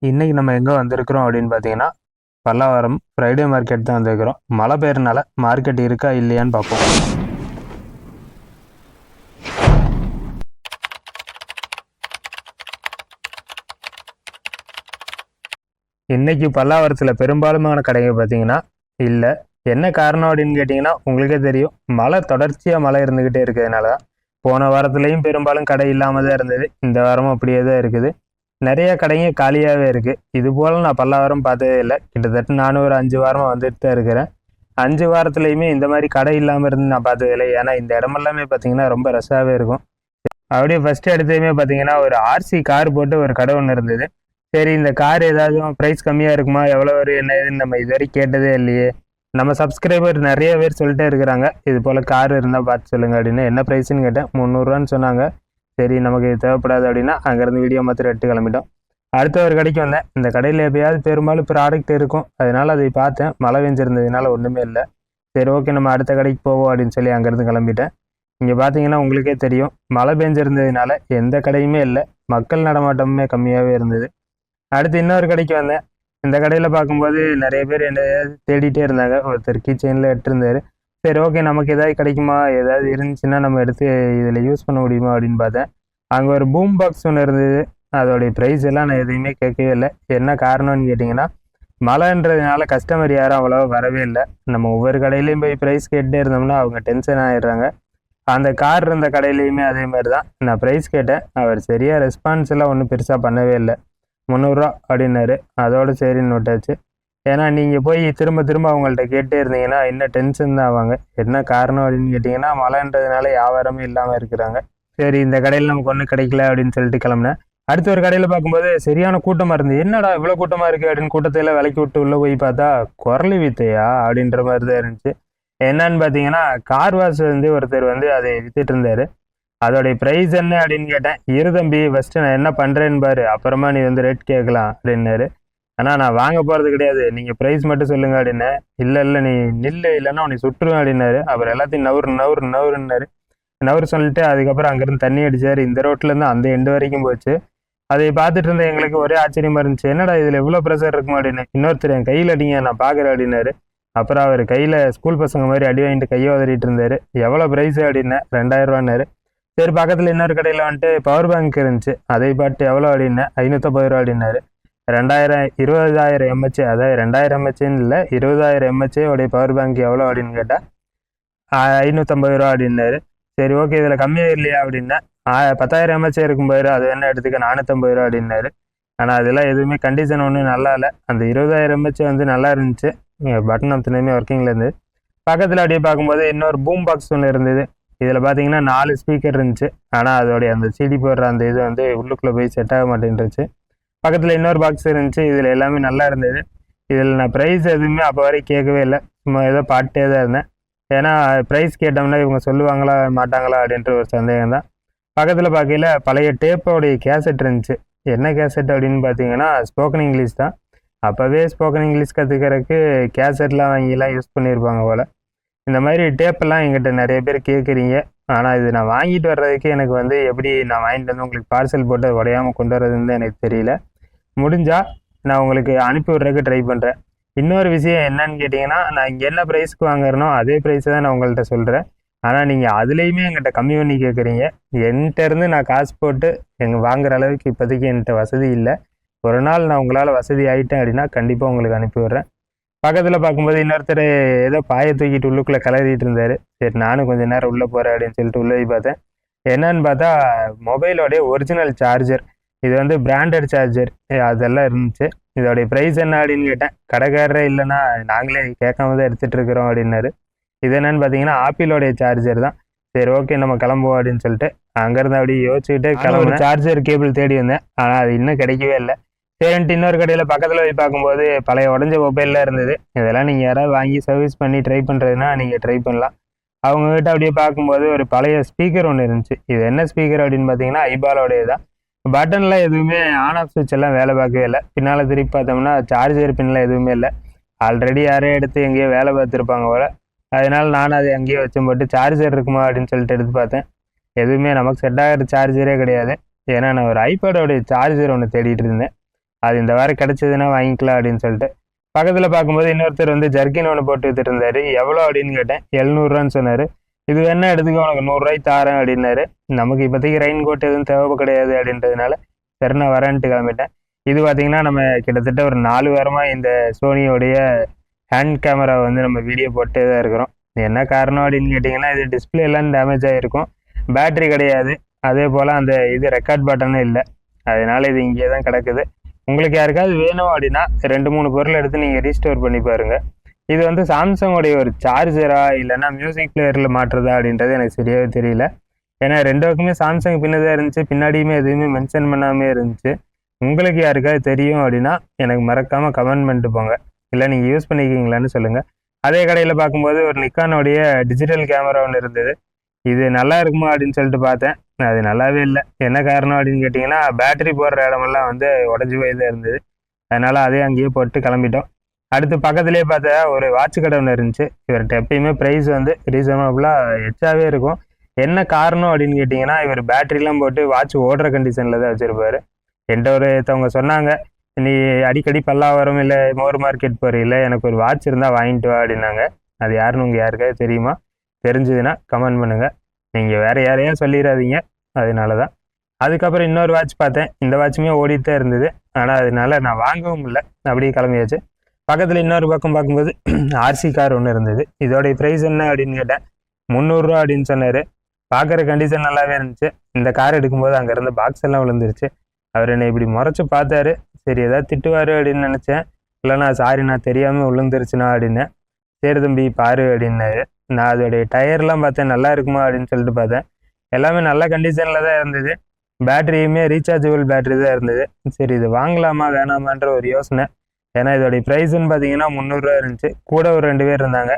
இன்னைக்கு நம்ம எங்கே வந்திருக்கிறோம் அப்படின்னு பார்த்தீங்கன்னா, பல்லாவரம் ஃப்ரைடே மார்க்கெட் தான் வந்திருக்கிறோம். மழை பெய்யறனால மார்க்கெட் இருக்கா இல்லையான்னு பார்ப்போம். இன்னைக்கு பல்லாவரத்தில் பெரும்பாலுமான கடைகள் பார்த்தீங்கன்னா இல்லை. என்ன காரணம் அப்படின்னு கேட்டிங்கன்னா உங்களுக்கே தெரியும். தொடர்ச்சியாக மழை இருந்துக்கிட்டே இருக்கிறதுனால தான். போன வாரத்துலேயும் பெரும்பாலும் கடை இல்லாமல் தான் இருந்தது. இந்த வாரமும் அப்படியே தான் இருக்குது. நிறைய கடைங்க காலியாகவே இருக்குது. இது போல் நான் பல்லாவரம் பார்த்ததே இல்லை. கிட்டத்தட்ட நானும் ஒரு 5 வாரமாக வந்துட்டு தான் இருக்கிறேன். 5 வாரத்துலேயுமே இந்த மாதிரி கடை இல்லாமல் இருந்து நான் பார்த்ததே இல்லை. ஏன்னா இந்த இடமெல்லாமே பார்த்தீங்கன்னா ரொம்ப ரஷ்ஷாகவே இருக்கும். அப்படியே ஃபஸ்ட்டு எடுத்ததுமே பார்த்தீங்கன்னா ஒரு ஆர்சி கார் போட்டு ஒரு கடை ஒன்று இருந்தது. சரி, இந்த கார் ஏதாவது ப்ரைஸ் கம்மியாக இருக்குமா, எவ்வளோ வரும் என்ன ஏதுன்னு நம்ம இதுவரை கேட்டதே இல்லையே. நம்ம சப்ஸ்கிரைபர் நிறைய பேர் சொல்லிட்டே இருக்கிறாங்க, இது போல் கார் இருந்தால் பார்த்து சொல்லுங்கள் அப்படின்னு. என்ன ப்ரைஸ்ன்னு கேட்டேன். 300 சொன்னாங்க. சரி, நமக்கு இது தேவைப்படாது அப்படின்னா அங்கேருந்து வீடியோ மாத்திரம் எடுத்து கிளம்பிட்டோம். அடுத்த ஒரு கடைக்கு வந்தேன். இந்த கடையில் எப்பயாவது பெரும்பாலும் ப்ராடக்ட் இருக்கும், அதனால் அதை பார்த்தேன். மழை பெஞ்சிருந்ததுனால ஒன்றுமே இல்லை. சரி, ஓகே, நம்ம அடுத்த கடைக்கு போவோம் அப்படின்னு சொல்லி அங்கேருந்து கிளம்பிட்டேன். இங்கே பார்த்தீங்கன்னா உங்களுக்கே தெரியும், மழை பெஞ்சிருந்ததுனால எந்த கடையுமே இல்லை. மக்கள் நடமாட்டமுமே கம்மியாகவே இருந்தது. அடுத்து இன்னொரு கடைக்கு வந்தேன். இந்த கடையில் பார்க்கும்போது நிறைய பேர் என்ன தேடிட்டே இருந்தாங்க. ஒருத்தர் கீச்செயினில் எடுத்திருந்தாரு. சரி, ஓகே, நமக்கு ஏதாவது கிடைக்குமா, ஏதாவது இருந்துச்சுன்னா நம்ம எடுத்து இதில் யூஸ் பண்ண முடியுமா அப்படின்னு பார்த்தேன். அங்கே ஒரு பூம் பாக்ஸ் ஒன்று இருந்தது. அதோடைய ப்ரைஸ் எல்லாம் நான் எதையுமே கேட்கவே இல்லை. என்ன காரணம்னு கேட்டிங்கன்னா, மழைன்றதுனால கஸ்டமர் யாரும் அவ்வளோவா வரவே இல்லை. நம்ம ஒவ்வொரு கடையிலையும் போய் ப்ரைஸ் கேட்டுட்டே இருந்தோம்னா அவங்க டென்ஷன் ஆகிடுறாங்க. அந்த கார் இருந்த கடையிலையுமே அதே மாதிரி தான். நான் ப்ரைஸ் கேட்டேன். அவர் சரியாக ரெஸ்பான்ஸ் எல்லாம் ஒன்றும் பெருசாக பண்ணவே இல்லை. 300 அப்படின்னாரு. அதோடு சரின்னு விட்டாச்சு. ஏன்னா நீங்கள் போய் திரும்ப திரும்ப அவங்கள்ட்ட கேட்டே இருந்தீங்கன்னா இன்னும் டென்ஷன் தான் ஆவாங்க. என்ன காரணம் அப்படின்னு கேட்டிங்கன்னா, மழைன்றதுனால வியாபாரமே இல்லாமல் இருக்கிறாங்க. சரி, இந்த கடையில் நமக்கு ஒன்றும் கிடைக்கல அப்படின்னு சொல்லிட்டு கிளம்புனேன். அடுத்த ஒரு கடையில் பார்க்கும்போது சரியான கூட்டமாக இருந்தது. என்னடா இவ்வளோ கூட்டமாக இருக்குது அப்படின்னு கூட்டத்தையெல்லாம் விலக்கி விட்டு உள்ளே போய் பார்த்தா குரலி வித்தையா அப்படின்ற மாதிரி தான் இருந்துச்சு. என்னன்னு பார்த்தீங்கன்னா, கார் வாஷ் ஒருத்தர் அதை வித்துட்டு இருந்தார். அதோடைய ப்ரைஸ் என்ன அப்படின்னு கேட்டேன். தம்பி, ஃபஸ்ட்டு நான் என்ன பண்ணுறேன்னு பாரு, அப்புறமா நீ ரேட் கேட்கலாம் அப்படின்னாரு. ஆனால் நான் வாங்க போகிறது கிடையாது, நீங்கள் ப்ரைஸ் மட்டும் சொல்லுங்கள் அப்படின்னேன். இல்லை நீ நில்லு, இல்லைன்னா உன்னை சுட்டுருவேன் அப்படின்னாரு. அப்புறம் எல்லாத்தையும் நவுறுன்னாரு. நவுறு சொல்லிட்டு அதுக்கப்புறம் அங்கேருந்து தண்ணி அடித்தார். இந்த ரோட்லேருந்து அந்த எண்டு வரைக்கும் போச்சு. அதை பார்த்துட்டு இருந்த எங்களுக்கு ஒரே ஆச்சரியமாக இருந்துச்சு. என்னடா இதில் எவ்வளோ ப்ரெஷர் இருக்குமா அப்படின்னு. இன்னொருத்தர் என் கையில் அடிங்க, நான் பார்க்குறேன் அப்படின்னாரு. அப்புறம் அவர் கையில் ஸ்கூல் பசங்க மாதிரி அடி வாங்கிட்டு கையை உதறிட்டு இருந்தார். எவ்வளோ ப்ரைஸு அப்படின்னேன். 2000 சரி, பக்கத்தில் இன்னொரு கடையில் பவர் பேங்க் இருந்துச்சு. அதை பார்த்து எவ்வளோ அப்படின்னேன். 550 அப்படின்னாரு. 20,000 எம்ஹெச், அதாவது 2000 எம்ஹெச்ன்னு இல்லை, 20,000 எம்ஹெச் உடைய பவர் பேங்க் எவ்வளோ அப்படின்னு கேட்டால் 550 அப்படின்னாரு. சரி, ஓகே, இதில் கம்மியாக இல்லையா அப்படின்னா 10,000 எம்ஹெச் இருக்கும் போயிரு, அது என்ன எடுத்துக்க 450 அப்படின்னாரு. ஆனால் அதெல்லாம் எதுவுமே கண்டிஷன் ஒன்றும் நல்லா இல்லை. அந்த 20,000 எம்ஹெச் நல்லா இருந்துச்சு. பட்டன் அமுத்துனதுமே ஒர்க்கிங்கில் இருந்து. பக்கத்தில் அப்படியே பார்க்கும்போது இன்னொரு பூம் பாக்ஸ் ஒன்று இருந்தது. இதில் பார்த்தீங்கன்னா 4 ஸ்பீக்கர் இருந்துச்சு. ஆனால் அதோடைய அந்த சிடி போடுற அந்த இது உள்ளுக்குள்ளே போய் செட் ஆக மாட்டேன்ருச்சு. பக்கத்தில் இன்னொரு பாக்ஸ் இருந்துச்சு. இதில் எல்லாமே நல்லா இருந்தது. இதில் நான் ப்ரைஸ் எதுவுமே அப்போ வரைக்கும் கேட்கவே இல்லை. சும்மா ஏதோ பாட்டே தான் இருந்தேன். ஏன்னா ப்ரைஸ் கேட்டோம்னா இவங்க சொல்லுவாங்களா மாட்டாங்களா அப்படின்ற ஒரு சந்தேகம் தான். பக்கத்தில் பார்க்கையில் பழைய டேப்போடைய கேசட் இருந்துச்சு. என்ன கேசட் அப்படின்னு பார்த்தீங்கன்னா ஸ்போக்கன் இங்கிலீஷ் தான். அப்போவே ஸ்போக்கன் இங்கிலீஷ் கற்றுக்கிறதுக்கு கேசட்லாம் வாங்கிலாம் யூஸ் பண்ணியிருப்பாங்க போல். இந்த மாதிரி டேப்பெல்லாம் எங்கிட்ட நிறைய பேர் கேட்குறீங்க. ஆனால் இது நான் வாங்கிட்டு வர்றதுக்கு எனக்கு எப்படி நான் வாங்கிட்டு உங்களுக்கு பார்சல் போட்டு உடையாமல் கொண்டு வர்றதுன்னு எனக்கு தெரியல. முடிஞ்சால் நான் உங்களுக்கு அனுப்பி விட்றதுக்கு ட்ரை பண்ணுறேன். இன்னொரு விஷயம் என்னன்னு கேட்டிங்கன்னா, நான் இங்கே என்ன ப்ரைஸ்க்கு வாங்குறனோ அதே ப்ரைஸை தான் நான் உங்கள்கிட்ட சொல்கிறேன். ஆனால் நீங்கள் அதுலேயுமே எங்கிட்ட கம்மி பண்ணி கேட்குறீங்க. என்கிட்டருந்து நான் காசு போட்டு வாங்குற அளவுக்கு இப்போதைக்கு என்கிட்ட வசதி இல்லை. ஒரு நாள் நான் உங்களால் வசதி ஆகிட்டேன் அப்படின்னா கண்டிப்பாக உங்களுக்கு அனுப்பி விட்றேன். பக்கத்தில் பார்க்கும்போது இன்னொருத்தர் ஏதோ பாயை தூக்கிட்டு உள்ளுக்குள்ளே கிளறிட்டு இருந்தார். சரி, நானும் கொஞ்சம் நேரம் உள்ளே போகிறேன் அப்படின்னு சொல்லிட்டு உள்ளே போய் பார்த்தேன். என்னன்னு பார்த்தா மொபைலோடைய ஒரிஜினல் சார்ஜர். இது பிராண்டட் சார்ஜர் அதெல்லாம் இருந்துச்சு. இதோடைய ப்ரைஸ் என்ன அப்படின்னு கேட்டேன். கடைக்காரரே இல்லைன்னா நாங்களே கேட்காம தான் எடுத்துகிட்டு இருக்கிறோம் அப்படின்னாரு. இது என்னன்னு பார்த்தீங்கன்னா ஆப்பிளோடைய சார்ஜர் தான். சரி, ஓகே, நம்ம கிளம்புவோம் அப்படின்னு சொல்லிட்டு அங்கேருந்து அப்படியே யோசிச்சுக்கிட்டு கிளம்புன சார்ஜர் கேபிள் தேடி வந்தேன். ஆனால் அது இன்னும் கிடைக்கவே இல்லை. சரின்ட்டு இன்னொரு கடையில் பக்கத்தில் போய் பார்க்கும்போது பழைய உடஞ்ச மொபைலில் இருந்தது. இதெல்லாம் நீங்கள் யாராவது வாங்கி சர்வீஸ் பண்ணி ட்ரை பண்ணுறதுனா நீங்கள் ட்ரை பண்ணலாம். அவங்ககிட்ட அப்படியே பார்க்கும்போது ஒரு பழைய ஸ்பீக்கர் ஒன்று இருந்துச்சு. இது என்ன ஸ்பீக்கர் அப்படின்னு பார்த்தீங்கன்னா ஐபாலோடைய தான். பட்டனில் எதுவுமே ஆன் ஆஃப் சுவிட்ச் எல்லாம் வேலை பார்க்கவே இல்லை. பின்னால் திருப்பி பார்த்தோம்னா சார்ஜர் பின்னில் எதுவுமே இல்லை. ஆல்ரெடி யாரையும் எடுத்து எங்கேயோ வேலை பார்த்துருப்பாங்க போல். அதனால் நானும் அதை அங்கேயே வச்சு போட்டு சார்ஜர் இருக்குமா அப்படின்னு சொல்லிட்டு எடுத்து பார்த்தேன். எதுவுமே நமக்கு செட் ஆகிற சார்ஜரே கிடையாது. ஏன்னா நான் ஒரு ஐபேடோடைய சார்ஜர் ஒன்று தேடிட்டு இருந்தேன். அது இந்த வாரம் கிடச்சிதுன்னா வாங்கிக்கலாம் அப்படின்னு சொல்லிட்டு பக்கத்தில் பார்க்கும்போது இன்னொருத்தர் வந்து ஜர்க்கின் ஒன்று போட்டு வித்துட்டு இருந்தாரு. எவ்வளோ அப்படின்னு கேட்டேன். 700 சொன்னார். இது வேணா எடுத்துக்க, உனக்கு 100 தாரேன் அப்படின்னாரு. நமக்கு இப்போதைக்கு ரெயின் கோட் எதுவும் தேவை கிடையாது அப்படின்றதுனால சரி நான் வரேன்ட்டு கிளம்பிட்டேன். இது பார்த்தீங்கன்னா நம்ம கிட்டத்தட்ட ஒரு 4 வாரமாக இந்த சோனியோடைய ஹேண்ட் கேமரா வந்து நம்ம வீடியோ போட்டே தான் இருக்கிறோம். என்ன காரணம் அப்படின்னு கேட்டிங்கன்னா, இது டிஸ்பிளே எல்லாம் டேமேஜ் ஆகிருக்கும், பேட்ரி கிடையாது, அதே போல் அந்த இது ரெக்கார்ட் பட்டனும் இல்லை. அதனால இது இங்கே தான் கிடக்குது. உங்களுக்கு யாருக்காவது வேணும் அப்படின்னா 2-3 பொருள் எடுத்து நீங்கள் ரீஸ்டோர் பண்ணி பாருங்கள். இது வந்து சாம்சங்கோடைய ஒரு சார்ஜரா இல்லைன்னா மியூசிக் பிளேயரில் மாற்றுறதா அப்படின்றது எனக்கு சரியாகவே தெரியல. ஏன்னா 2 பக்கமே சாம்சங் பின்னதாக இருந்துச்சு, பின்னாடியுமே எதுவுமே மென்ஷன் பண்ணாமே இருந்துச்சு. உங்களுக்கு யாருக்காவது தெரியும் அப்படின்னா எனக்கு மறக்காமல் கமெண்ட் பண்ணிட்டு போங்க, இல்லை நீங்கள் யூஸ் பண்ணிக்கிங்களான்னு சொல்லுங்கள். அதே கடையில் பார்க்கும்போது ஒரு நிக்கானோடைய டிஜிட்டல் கேமரா ஒன்று இருந்தது. இது நல்லா இருக்குமா அப்படின்னு சொல்லிட்டு பார்த்தேன். அது நல்லாவே இல்லை. என்ன காரணம் அப்படின்னு கேட்டிங்கன்னா, பேட்டரி போடுற இடமெல்லாம் வந்து உடஞ்சி போய் தான் இருந்தது. அதனால் அதே அங்கேயே போட்டு கிளம்பிட்டோம். அடுத்து பக்கத்துலேயே பார்த்தா ஒரு வாட்ச் கடை ஒன்று இருந்துச்சு. இவர்கிட்ட எப்பயுமே ப்ரைஸ் வந்து ரீசனபுளாக எச்சாவே இருக்கும். என்ன காரணம் அப்படின்னு கேட்டிங்கன்னா, இவர் பேட்டரிலாம் போட்டு வாட்ச் ஓடுற கண்டிஷனில் தான் வச்சுருப்பார். என்கிட்ட ஒருத்தவங்க சொன்னாங்க, நீ அடிக்கடி பல்லாவரம் இல்லை மோர் மார்க்கெட் போகிறீங்கள, எனக்கு ஒரு வாட்ச் இருந்தால் வாங்கிட்டு வா அப்படின்னாங்க. அது யாருன்னு உங்கள் யாருக்காவது தெரியுமா? தெரிஞ்சதுன்னா கமெண்ட் பண்ணுங்கள். நீங்கள் வேறு யாரையும் சொல்லிடாதீங்க, அதனால தான். அதுக்கப்புறம் இன்னொரு வாட்ச் பார்த்தேன். இந்த வாட்சுமே ஓடிட்டு தான் இருந்தது. ஆனால் அதனால நான் வாங்கவும் இல்லை, அப்படியே கிளம்பியாச்சு. பக்கத்தில் இன்னொரு பக்கம் பார்க்கும்போது ஆர்சி கார் ஒன்று இருந்தது. இதோடைய ப்ரைஸ் என்ன அப்படின்னு கேட்டேன். 300 அப்படின்னு சொன்னார். பார்க்குற கண்டிஷன் நல்லாவே இருந்துச்சு. இந்த கார் எடுக்கும்போது அங்கேருந்து பாக்ஸ் எல்லாம் விழுந்துருச்சு. அவர் என்னை இப்படி முறைச்சி பார்த்தாரு. சரி ஏதாவது திட்டுவார் அப்படின்னு நினச்சேன். இல்லைண்ணா சாரி நான் தெரியாமல் விழுந்துருச்சுண்ணா அப்படின்னேன். சரி தம்பி பாரு அப்படின்னாரு. நான் அதோடைய டயர்லாம் பார்த்தேன், நல்லா இருக்குமா அப்படின்னு சொல்லிட்டு பார்த்தேன். எல்லாமே நல்ல கண்டிஷனில் தான் இருந்தது. பேட்டரியுமே ரீசார்ஜபிள் பேட்டரி தான் இருந்தது. சரி இது வாங்கலாமா வேணாமான்ற ஒரு யோசனை. ஏன்னா இதோடைய ப்ரைஸ்ன்னு பார்த்தீங்கன்னா 300 இருந்துச்சு. கூட ஒரு 2 பேர் இருந்தாங்க.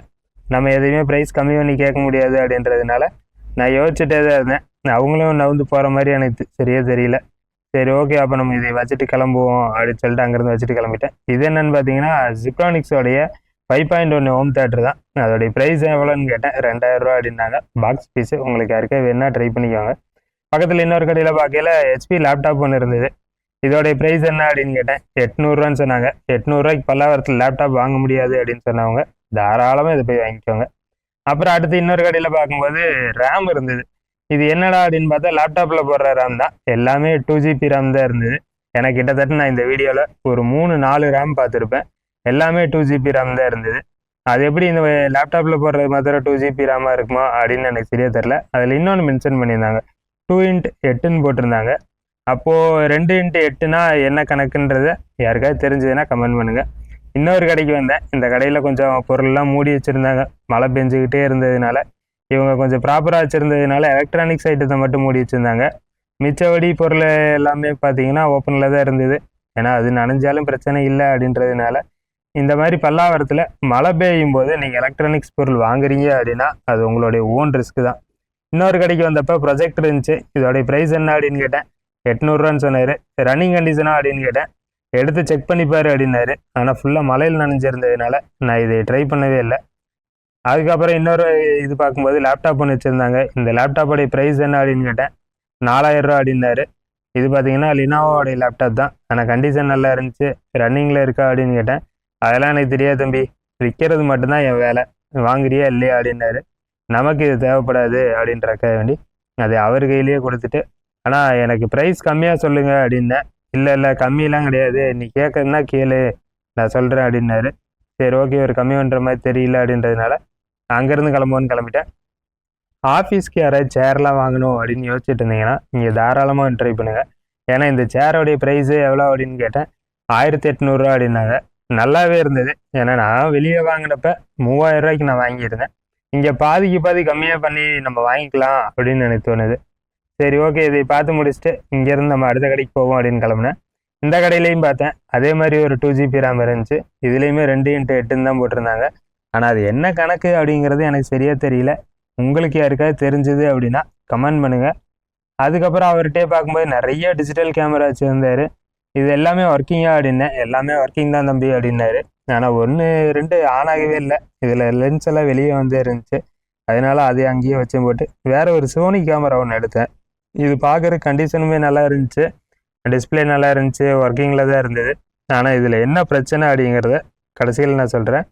நம்ம எதையுமே ப்ரைஸ் கம்மி பண்ணி கேட்க முடியாது அப்படின்றதுனால நான் யோசிச்சுட்டே தான் இருந்தேன். அவங்களும் நவுந்து போகிற மாதிரி எனக்கு சரியே தெரியல. சரி ஓகே, அப்போ நம்ம இதை வச்சுட்டு கிளம்புவோம் அப்படின்னு சொல்லிட்டு அங்கேருந்து வச்சுட்டு கிளம்பிட்டேன். இது என்னன்னு பார்த்தீங்கன்னா ஜிப்ரானிக்ஸோடைய 5.1 ஹோம் தேட்டர் தான். அதோடைய ப்ரைஸ் எவ்வளோன்னு கேட்டேன். 2000 அப்படின்னாங்க. Box fees. உங்களுக்கு யாருக்கே வேணால் ட்ரை பண்ணிக்கோங்க. பக்கத்தில் இன்னொரு கடையில் பார்க்கல ஹெச்பி லேப்டாப் ஒன்று இருந்தது. இதோடைய ப்ரைஸ் என்ன அப்படின்னு கேட்டேன். 800 சொன்னாங்க. 800 பல்லாவரத்தில் லேப்டாப் வாங்க முடியாது அப்படின்னு சொன்னவங்க தாராளமாக இதை போய் வாங்கிக்கோங்க. அப்புறம் அடுத்து இன்னொரு கடையில் பார்க்கும்போது ரேம் இருந்தது. இது என்னடா அப்படின்னு பார்த்தா லேப்டாப்பில் போடுற ரேம் தான். எல்லாமே 2GB ரேம் தான் இருந்தது. எனக்கு கிட்டத்தட்ட நான் இந்த வீடியோவில் ஒரு 3-4 ரேம் பார்த்துருப்பேன். எல்லாமே 2GB ரேம் தான் இருந்தது. அது எப்படி இந்த லேப்டாப்பில் போடுறது மாத்திரம் 2GB ரேமாக இருக்குமா அப்படின்னு எனக்கு சரியாக தெரில. அதில் இன்னொன்று மென்ஷன் பண்ணியிருந்தாங்க, 2x8ன்னு போட்டிருந்தாங்க. அப்போது 2x8னா என்ன கணக்குன்றதை யாருக்காவது தெரிஞ்சதுன்னா கமெண்ட் பண்ணுங்கள். இன்னொரு கடைக்கு வந்தேன். இந்த கடையில் கொஞ்சம் பொருள்லாம் மூடி வச்சுருந்தாங்க. மழை பெஞ்சுக்கிட்டே இருந்ததுனால இவங்க கொஞ்சம் ப்ராப்பராக வச்சுருந்ததுனால எலக்ட்ரானிக்ஸ் ஐட்டத்தை மட்டும் மூடி வச்சுருந்தாங்க. மிச்சபடி பொருள் எல்லாமே பார்த்தீங்கன்னா ஓப்பனில் தான் இருந்தது. ஏன்னா அது நனைஞ்சாலும் பிரச்சனை இல்லை அப்படின்றதுனால. இந்த மாதிரி பல்லாவரத்தில் மழை பெய்யும் போது நீங்கள் எலக்ட்ரானிக்ஸ் பொருள் வாங்குறீங்க அப்படின்னா அது உங்களுடைய ஓன் ரிஸ்க்கு தான். இன்னொரு கடைக்கு வந்தப்போ ப்ரொஜெக்டர் இருந்துச்சு. இதோடைய ப்ரைஸ் என்ன அப்படின்னு கேட்டேன். 800 சொன்னார். ரன்னிங் கண்டிஷனா அப்படின்னு கேட்டேன். எடுத்து செக் பண்ணிப்பார் அப்படின்னாரு. ஆனால் ஃபுல்லாக மழையில் நனைஞ்சிருந்ததுனால நான் இதை ட்ரை பண்ணவே இல்லை. அதுக்கப்புறம் இன்னொரு இது பார்க்கும்போது லேப்டாப் ஒன்று வச்சுருந்தாங்க. இந்த லேப்டாப்போடைய ப்ரைஸ் என்ன அப்படின்னு கேட்டேன். 4000 அப்படின்னாரு. இது பார்த்தீங்கன்னா லினோவோடைய லேப்டாப் தான். ஆனால் கண்டிஷன் நல்லா இருந்துச்சு. ரன்னிங்கில் இருக்கா அப்படின்னு கேட்டேன். அதெல்லாம் எனக்கு தெரியாது தம்பி, விற்கிறது மட்டும்தான் என் வேலை, வாங்குறியா இல்லையா அப்படின்னாரு. நமக்கு இது தேவைப்படாது அப்படின்றக்க வேண்டி அதை அவர் கையிலேயே கொடுத்துட்டு, ஆனால் எனக்கு ப்ரைஸ் கம்மியாக சொல்லுங்கள் அப்படின்னேன். இல்லை கம்மியெலாம் கிடையாது, நீ கேட்குறதுனா கேளு, நான் சொல்கிறேன் அப்படின்னாரு. சரி ஓகே, ஒரு கம்மி பண்ணுற மாதிரி தெரியல அப்படின்றதுனால அங்கேருந்து கிளம்புவோன்னு கிளம்பிட்டேன். ஆஃபீஸ்க்கு யாராவது சேர்லாம் வாங்கணும் அப்படின்னு யோசிச்சுட்டு இருந்தீங்கன்னா நீங்கள் தாராளமாக ட்ரை பண்ணுங்கள். ஏன்னா இந்த சேரோடைய ப்ரைஸு எவ்வளோ அப்படின்னு கேட்டேன். 1800 அப்படின்னாங்க. நல்லாவே இருந்தது. ஏன்னா நான் வெளியே வாங்கினப்ப 3000 நான் வாங்கியிருந்தேன். இங்கே பாதிக்கு பாதி கம்மியாக பண்ணி நம்ம வாங்கிக்கலாம் அப்படின்னு எனக்கு தோணுது. சரி ஓகே, இதை பார்த்து முடிச்சுட்டு இங்கேருந்து நம்ம அடுத்த கடைக்கு போவோம் அப்படின்னு கிளம்புனேன். இந்த கடையிலையும் பார்த்தேன். அதே மாதிரி ஒரு 2GB ரேம் இருந்துச்சு. இதுலேயுமே 2x8ன்னு தான் போட்டிருந்தாங்க. ஆனால் அது என்ன கணக்கு அப்படிங்கிறது எனக்கு சரியாக தெரியல. உங்களுக்கு யாருக்காவது தெரிஞ்சது அப்படின்னா கமெண்ட் பண்ணுங்கள். அதுக்கப்புறம் அவர்கிட்டே பார்க்கும்போது நிறைய டிஜிட்டல் கேமரா வச்சுருந்தார். இது எல்லாமே ஒர்க்கிங்கா அப்படின்னேன். எல்லாமே ஒர்க்கிங் தான் தம்பி அப்படின்னாரு. ஆனால் 1-2 ஆன் ஆகவே இல்லை. இதில் லென்ஸ் எல்லாம் வெளியே வந்து இருந்துச்சு. அதனால அதை அங்கேயே வச்சு போட்டு வேற ஒரு சோனி கேமரா ஒன்று எடுத்தேன். இது பார்க்குற கண்டிஷனுமே நல்லா இருந்துச்சு. டிஸ்பிளே நல்லா இருந்துச்சு, ஒர்க்கிங்கில் தான் இருந்தது. ஆனால் இதில் என்ன பிரச்சனை அப்படிங்கிறத கடைசியில் நான் சொல்கிறேன்.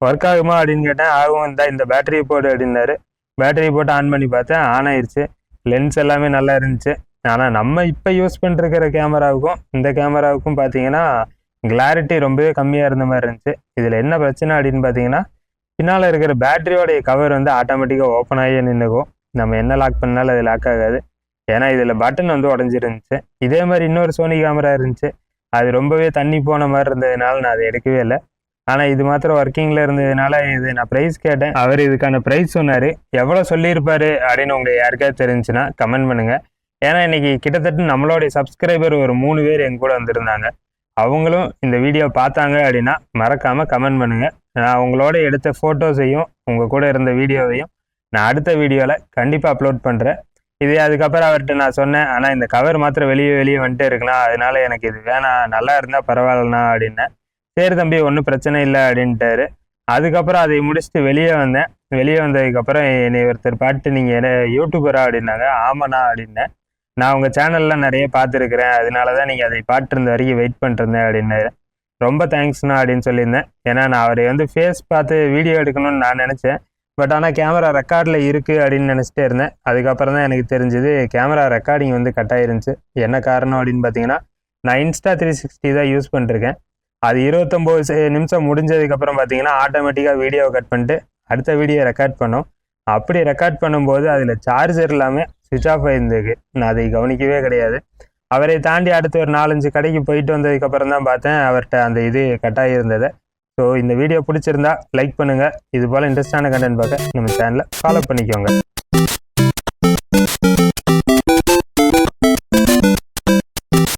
ஒர்க் ஆகுமா அப்படின்னு கேட்டேன். ஆகும் தான், இந்த பேட்டரி போடு அப்படின்னாரு. பேட்டரி போட்டு ஆன் பண்ணி பார்த்தேன், ஆன் ஆயிடுச்சு. லென்ஸ் எல்லாமே நல்லா இருந்துச்சு. ஆனால் நம்ம இப்போ யூஸ் பண்ணிருக்கிற கேமராவுக்கும் இந்த கேமராவுக்கும் பார்த்தீங்கன்னா கிளாரிட்டி ரொம்பவே கம்மியாக இருந்த மாதிரி இருந்துச்சு. இதில் என்ன பிரச்சனை அப்படின்னு பார்த்தீங்கன்னா, பின்னால் இருக்கிற பேட்டரியோடைய கவர் வந்து ஆட்டோமேட்டிக்காக ஓப்பன் ஆகி நின்றுக்கும். நம்ம என்ன லாக் பண்ணாலும் அது லாக் ஆகாது. ஏன்னா இதில் பட்டன் வந்து உடஞ்சிருந்துச்சு. இதே மாதிரி இன்னொரு சோனி கேமரா இருந்துச்சு, அது ரொம்பவே தண்ணி போன மாதிரி இருந்ததுனால நான் அதை எடுக்கவே இல்லை. ஆனால் இது மாத்திரம் ஒர்க்கிங்கில் இருந்ததுனால இது நான் ப்ரைஸ் கேட்டேன். அவர் இதுக்கான ப்ரைஸ் சொன்னார். எவ்வளோ சொல்லியிருப்பாரு அப்படின்னு உங்களுக்கு யாருக்காவது தெரிஞ்சுன்னா கமெண்ட் பண்ணுங்கள். ஏன்னா இன்றைக்கி கிட்டத்தட்ட நம்மளுடைய சப்ஸ்கிரைபர் ஒரு 3 பேர் எங்க கூட வந்திருந்தாங்க. அவங்களும் இந்த வீடியோ பார்த்தாங்க அப்படின்னா மறக்காமல் கமெண்ட் பண்ணுங்கள். நான் அவங்களோட எடுத்த ஃபோட்டோஸையும் உங்கள் கூட இருந்த வீடியோவையும் நான் அடுத்த வீடியோவில் கண்டிப்பாக அப்லோட் பண்ணுறேன். இதே அதுக்கப்புறம் அவர்கிட்ட நான் சொன்னேன், ஆனால் இந்த கவர் மாத்திரம் வெளியே வந்துட்டே இருக்கலாம், அதனால எனக்கு இது வேணாம், நல்லா இருந்தால் பரவாயில்லண்ணா அப்படின்னேன். சரி தம்பி, ஒன்றும் பிரச்சனை இல்லை அப்படின்ட்டாரு. அதுக்கப்புறம் அதை முடிச்சுட்டு வெளியே வந்தேன். வெளியே வந்ததுக்கப்புறம் என்னை ஒருத்தர் பார்த்து, நீங்கள் என்ன யூடியூபரா அப்படின்னாங்க. ஆமாண்ணா அப்படின்னேன். நான் உங்கள் சேனல்லாம் நிறைய பார்த்துருக்குறேன், அதனால தான் நீங்கள் அதை பார்த்துருந்த வரைக்கும் வெயிட் பண்ணிருந்தேன் அப்படின்னாரு. ரொம்ப தேங்க்ஸ்ண்ணா அப்படின்னு சொல்லியிருந்தேன். ஏன்னா நான் அவரை வந்து ஃபேஸ் பார்த்து வீடியோ எடுக்கணும்னு நான் நினச்சேன். பட் ஆனால் கேமரா ரெக்கார்டில் இருக்குது அப்படின்னு நினச்சிட்டே இருந்தேன். அதுக்கப்புறம் தான் எனக்கு தெரிஞ்சுது கேமரா ரெக்கார்டிங் வந்து கட் ஆயிருந்துச்சு. என்ன காரணம் அப்படின்னு பார்த்தீங்கன்னா, நான் இன்ஸ்டா 360 தான் யூஸ் பண்ணிருக்கேன். அது 29 நிமிஷம் முடிஞ்சதுக்கப்புறம் பார்த்தீங்கன்னா ஆட்டோமேட்டிக்காக வீடியோவை கட் பண்ணிட்டு அடுத்த வீடியோ ரெக்கார்ட் பண்ணோம். அப்படி ரெக்கார்ட் பண்ணும்போது அதில் சார்ஜர் இல்லாமல் சுவிட்ச் ஆஃப் ஆகிருந்துருக்கு. நான் அதை கவனிக்கவே கிடையாது. அவரை தாண்டி அடுத்து ஒரு 4-5 கடைக்கு போயிட்டு வந்ததுக்கப்புறம் தான் பார்த்தேன் அவர்கிட்ட அந்த இது கட் ஆகியிருந்தது. ஸோ இந்த வீடியோ பிடிச்சிருந்தா லைக் பண்ணுங்கள். இது போல் இன்ட்ரெஸ்டான கண்டென்ட் பார்க்க நம்ம சேனலை ஃபாலோ பண்ணிக்கோங்க.